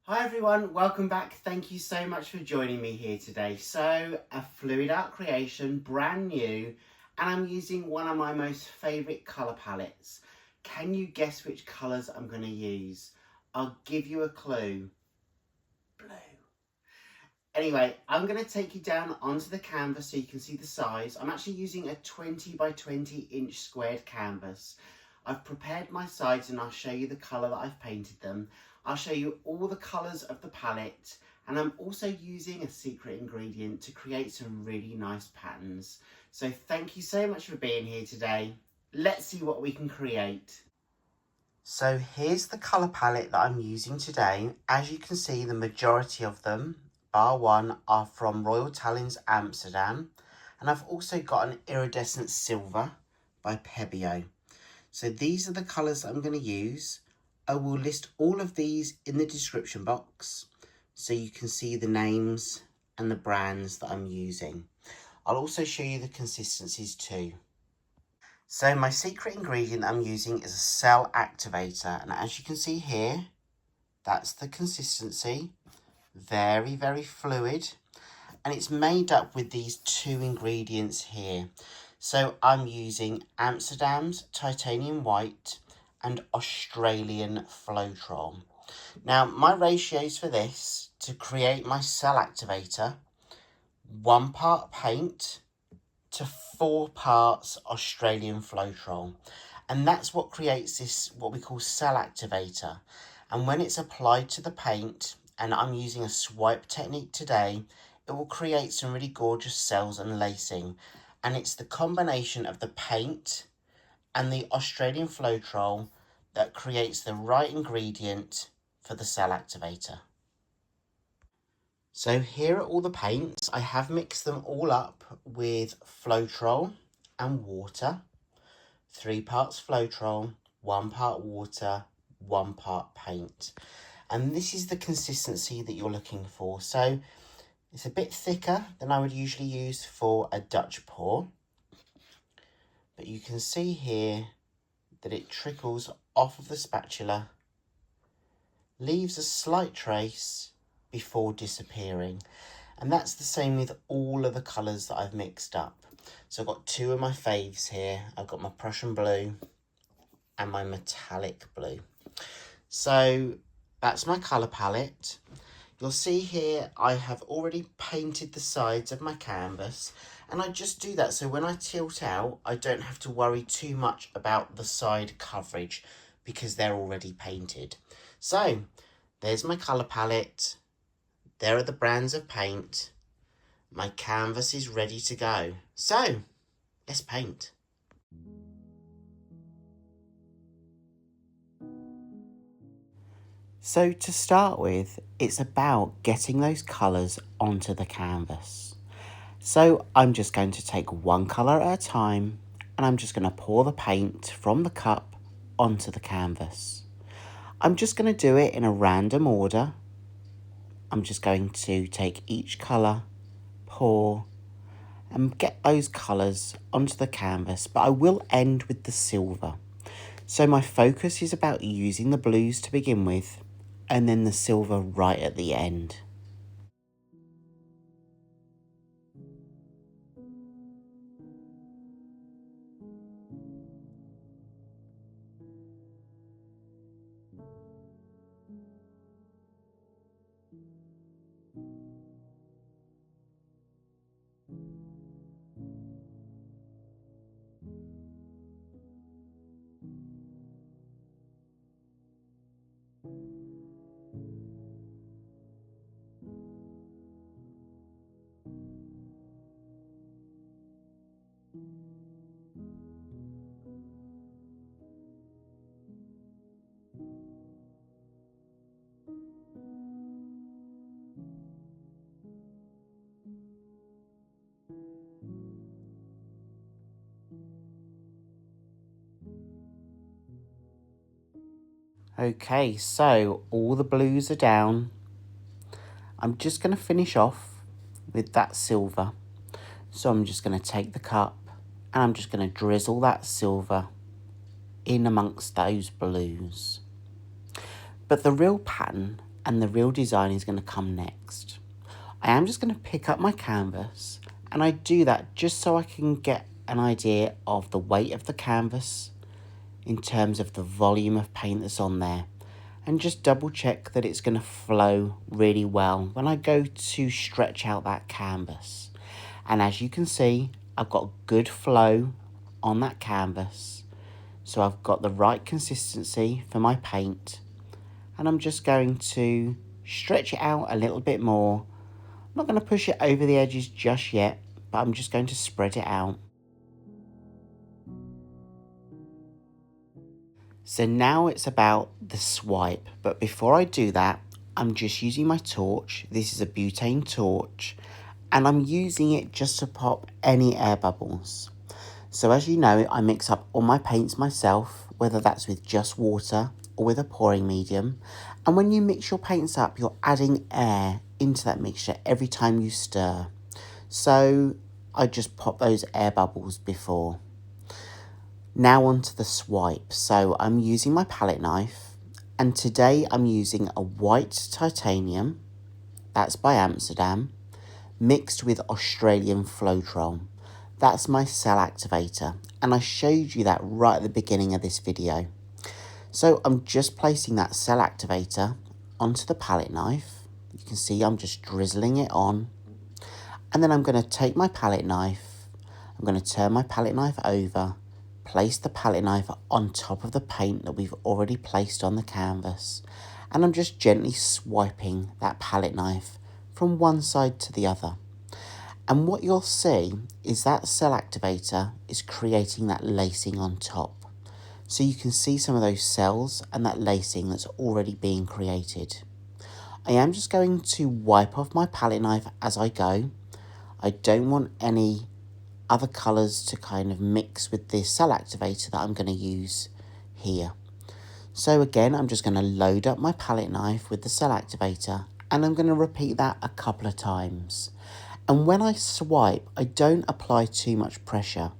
Hi everyone, welcome back. Thank you so much for joining me here today. So, a fluid art creation, brand new, and I'm using one of my most favourite colour palettes. Can you guess which colours I'm going to use? I'll give you a clue. Blue. Anyway, I'm going to take you down onto the canvas so you can see the size. I'm actually using a 20 by 20 inch squared canvas. I've prepared my sides and I'll show you the colour that I've painted them. I'll show you all the colours of the palette, and I'm also using a secret ingredient to create some really nice patterns. So thank you so much for being here today. Let's see what we can create. So here's the colour palette that I'm using today. As you can see, the majority of them, bar one, are from Royal Talens Amsterdam, and I've also got an iridescent silver by Pebeo. So these are the colours that I'm going to use. I will list all of these in the description box so you can see the names and the brands that I'm using. I'll also show you the consistencies too. So my secret ingredient I'm using is a Cell Activator, and as you can see here, that's the consistency. Very, very fluid, and it's made up with these two ingredients here. So I'm using Amsterdam's Titanium White and Australian Floetrol. Now my ratios for this, to create my Cell Activator, 1 part paint to 4 parts Australian Floetrol. And that's what creates this, what we call Cell Activator. And when it's applied to the paint, and I'm using a swipe technique today, it will create some really gorgeous cells and lacing. And it's the combination of the paint and the Australian Floetrol that creates the right ingredient for the Cell Activator. So here are all the paints. I have mixed them all up with Floetrol and water. 3 parts Floetrol, 1 part water, 1 part paint. And this is the consistency that you're looking for. So it's a bit thicker than I would usually use for a Dutch pour. But you can see here that it trickles off of the spatula, leaves a slight trace before disappearing. And that's the same with all of the colours that I've mixed up. So I've got 2 of my faves here. I've got my Prussian blue and my metallic blue. So that's my colour palette. You'll see here I have already painted the sides of my canvas, and I just do that so when I tilt out I don't have to worry too much about the side coverage because they're already painted. So there's my colour palette, there are the brands of paint, my canvas is ready to go. So let's paint. So to start with, it's about getting those colours onto the canvas. So I'm just going to take 1 colour at a time, and I'm just going to pour the paint from the cup onto the canvas. I'm just going to do it in a random order. I'm just going to take each colour, pour, and get those colours onto the canvas, but I will end with the silver. So my focus is about using the blues to begin with, and then the silver right at the end. Okay, so all the blues are down. I'm just going to finish off with that silver. So I'm just going to take the cup and I'm just going to drizzle that silver in amongst those blues. But the real pattern and the real design is going to come next. I am just going to pick up my canvas, and I do that just so I can get an idea of the weight of the canvas in terms of the volume of paint that's on there, and just double check that it's going to flow really well when I go to stretch out that canvas. And as you can see, I've got good flow on that canvas, so I've got the right consistency for my paint, and I'm just going to stretch it out a little bit more. I'm not going to push it over the edges just yet, but I'm just going to spread it out. So now it's about the swipe, but before I do that, I'm just using my torch. This is a butane torch, and I'm using it just to pop any air bubbles. So as you know, I mix up all my paints myself, whether that's with just water or with a pouring medium. And when you mix your paints up, you're adding air into that mixture every time you stir. So I just pop those air bubbles before. Now onto the swipe. So I'm using my palette knife, and today I'm using a white titanium, that's by Amsterdam, mixed with Australian Floetrol. That's my Cell Activator, and I showed you that right at the beginning of this video. So I'm just placing that Cell Activator onto the palette knife. You can see I'm just drizzling it on, and then I'm going to take my palette knife, I'm going to turn my palette knife over, place the palette knife on top of the paint that we've already placed on the canvas, and I'm just gently swiping that palette knife from one side to the other. And what you'll see is that Cell Activator is creating that lacing on top. So you can see some of those cells and that lacing that's already being created. I am just going to wipe off my palette knife as I go. I don't want any other colours to kind of mix with this Cell Activator that I'm going to use here. So again, I'm just going to load up my palette knife with the Cell Activator, and I'm going to repeat that a couple of times. And when I swipe, I don't apply too much pressure.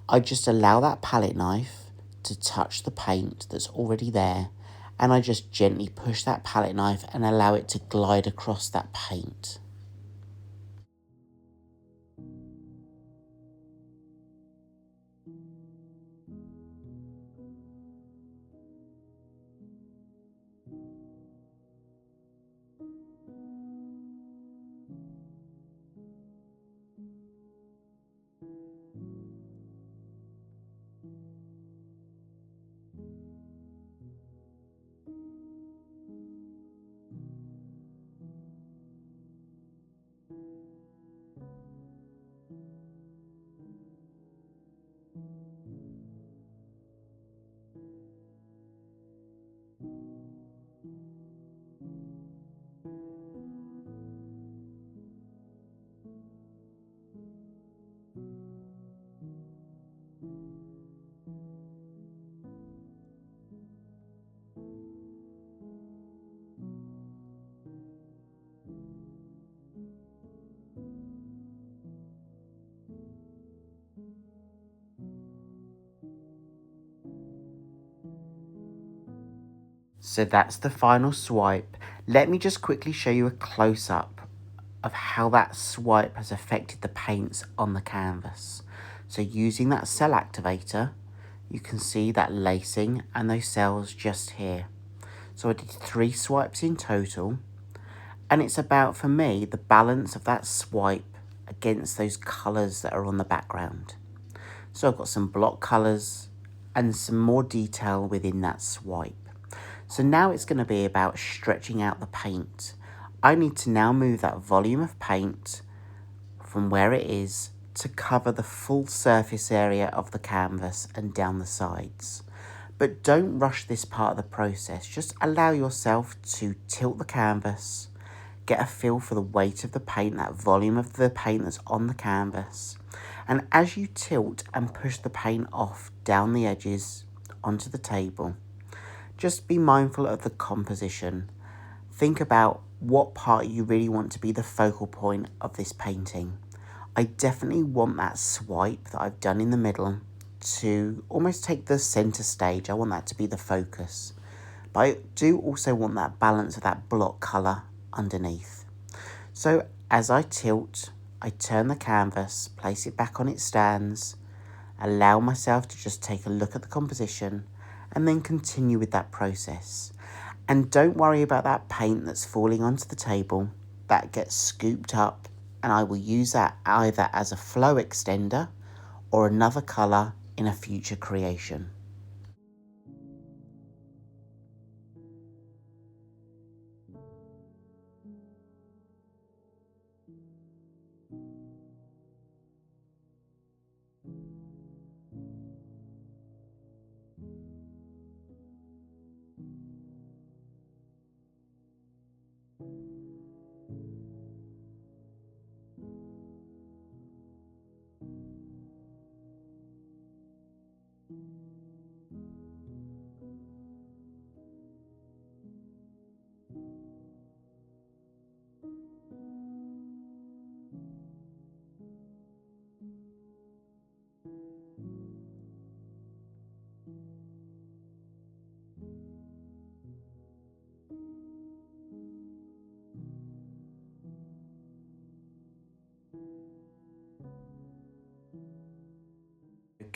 I just allow that palette knife to touch the paint that's already there, and I just gently push that palette knife and allow it to glide across that paint. So that's the final swipe. Let me just quickly show you a close-up of how that swipe has affected the paints on the canvas. So using that Cell Activator, you can see that lacing and those cells just here. So I did 3 swipes in total, and it's about, for me, the balance of that swipe against those colours that are on the background. So I've got some block colours and some more detail within that swipe. So now it's going to be about stretching out the paint. I need to now move that volume of paint from where it is to cover the full surface area of the canvas and down the sides. But don't rush this part of the process. Just allow yourself to tilt the canvas, get a feel for the weight of the paint, that volume of the paint that's on the canvas. And as you tilt and push the paint off down the edges onto the table, just be mindful of the composition. Think about what part you really want to be the focal point of this painting. I definitely want that swipe that I've done in the middle to almost take the center stage. I want that to be the focus. but I do also want that balance of that block colour underneath. So as I tilt, I turn the canvas, place it back on its stands, allow myself to just take a look at the composition, and then continue with that process. And don't worry about that paint that's falling onto the table. That gets scooped up, and I will use that either as a flow extender or another colour in a future creation.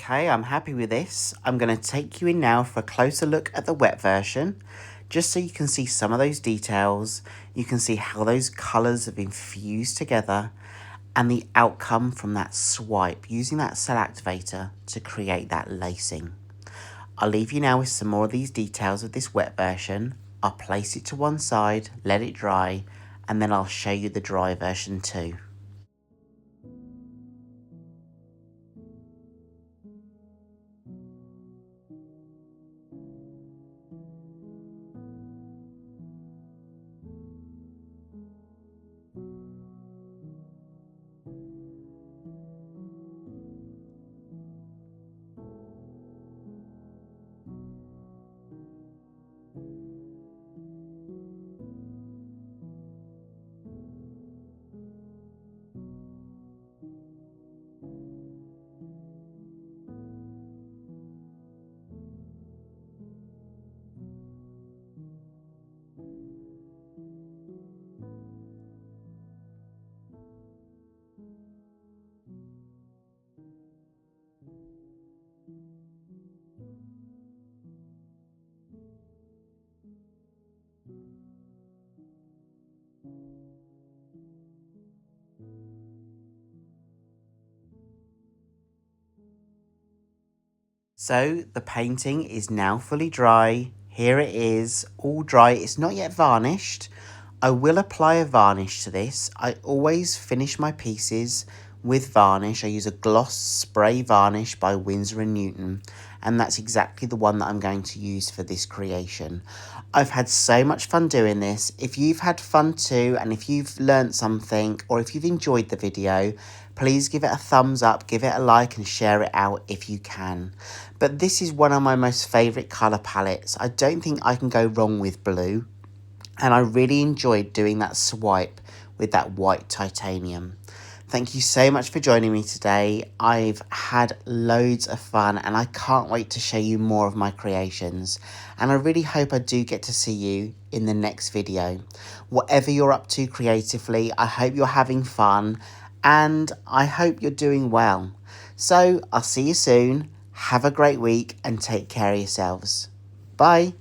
Okay, I'm happy with this. I'm going to take you in now for a closer look at the wet version, just so you can see some of those details. You can see how those colours have been fused together and the outcome from that swipe using that Cell Activator to create that lacing. I'll leave you now with some more of these details of this wet version. I'll place it to one side, let it dry, and then I'll show you the dry version too. So the painting is now fully dry. Here it is, all dry. It's not yet varnished. I will apply a varnish to this. I always finish my pieces with varnish. I use a gloss spray varnish by Winsor & Newton, and that's exactly the one that I'm going to use for this creation. I've had so much fun doing this. If you've had fun too, and if you've learned something, or if you've enjoyed the video, please give it a thumbs up, give it a like, and share it out if you can. But this is one of my most favourite colour palettes. I don't think I can go wrong with blue. And I really enjoyed doing that swipe with that white titanium. Thank you so much for joining me today. I've had loads of fun and I can't wait to show you more of my creations. And I really hope I do get to see you in the next video. Whatever you're up to creatively, I hope you're having fun and I hope you're doing well. So I'll see you soon. Have a great week and take care of yourselves. Bye.